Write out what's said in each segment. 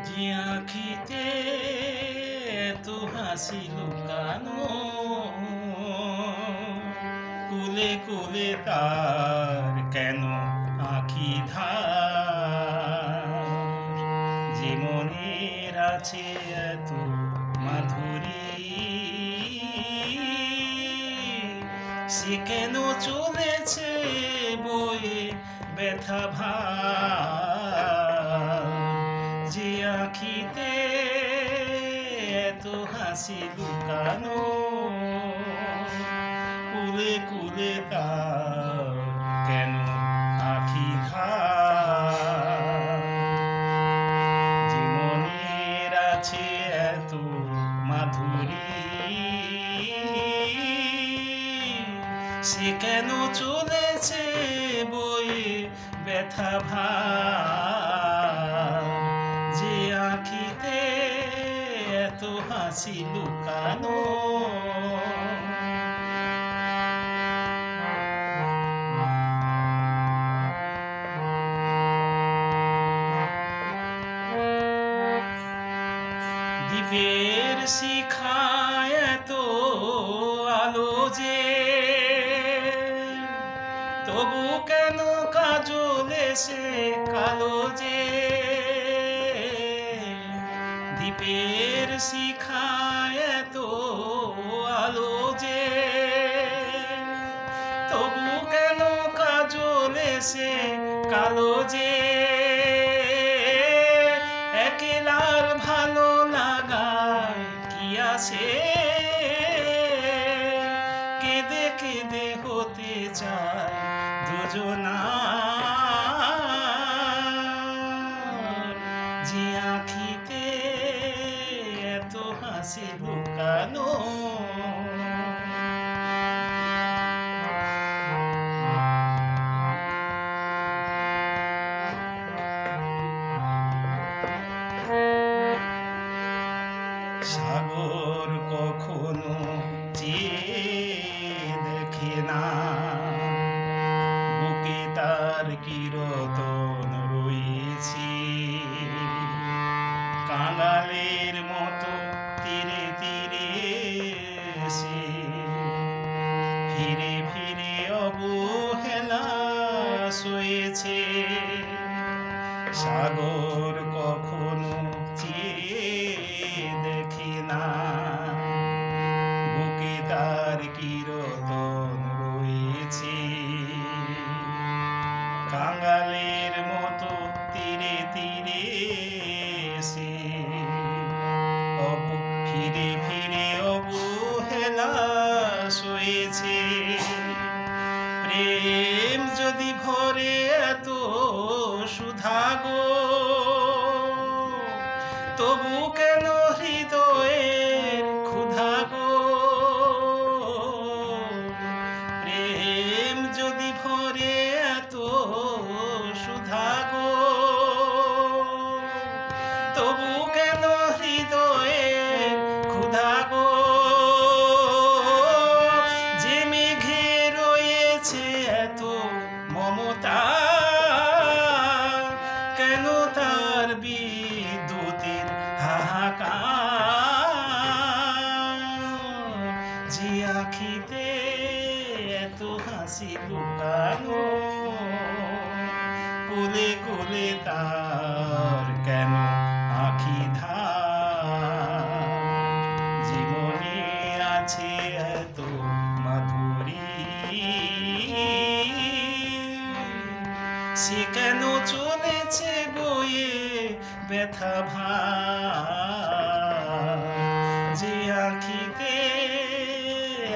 যে আঁখিতে এত হাসি লুকানো, কুলে কুলে তার কেন আঁখি ধার? যে মনের আছে এত মাধুরী, সে কেন চলেছে বয়ে ব্যথা ভার? যে আঁখিতে এত হাসি লুকানো, কুলে কুলে তার কেন আঁখি ধার? যে মনের আছে এত মাধুরী, সে কেন চলেছে বয়ে ব্যথা ভার? যে আঁখিতে এত হাসি লুকানো। দ্বীপের শিখায় এত আলো যে, তবু কেন কাজল এসে কালো যে? দ্বীপের শিখায় এত আলো যে, তবু কেন কাজল এসে কালো যে? একলার ভালো লাগায় কি আছে, কেঁদে কেঁদে হতে চায় দুজনার। যে আঁখিতে এত হাসি লুকানো, সাগর কখনো চেয়ে দেখে না, বুকে তার কিরতন রয়েছে। কাঙালের মতো তীরে তীরে সে ফিরে ফিরে অবহেলা সয়েছে। সাগর কখনো চেয়ে দেখে না, বুকে তার কিরতন রয়েছে। কাঙালের মতো তীরে তীরে সে ফিরে ফিরে অবহেলা সয়েছে। প্রেম যদি ভরে এত সুধা গো, তবু কেন হৃদয়ের ক্ষুধা গো? প্রেম যদি ভরে এত সুধা গো, তবু কেন হৃদয়ের ক্ষুধা গো? যে মেঘে রয়েছে এত মমতা, কেন তার বিদ্যুতের হাহাকার? যে আঁখিতে এত হাসি লুকানো, কুলে কুলে তার কেন আঁখি ধার? জীবনে আছে এত মাধুরী, সে কেন চলেছে বয়ে ব্যথা ভার? যে আঁখিতে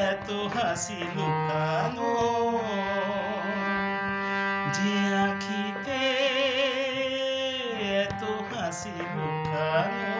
এত হাসি লুকানো, যে আঁখিতে এত হাসি লুকানো।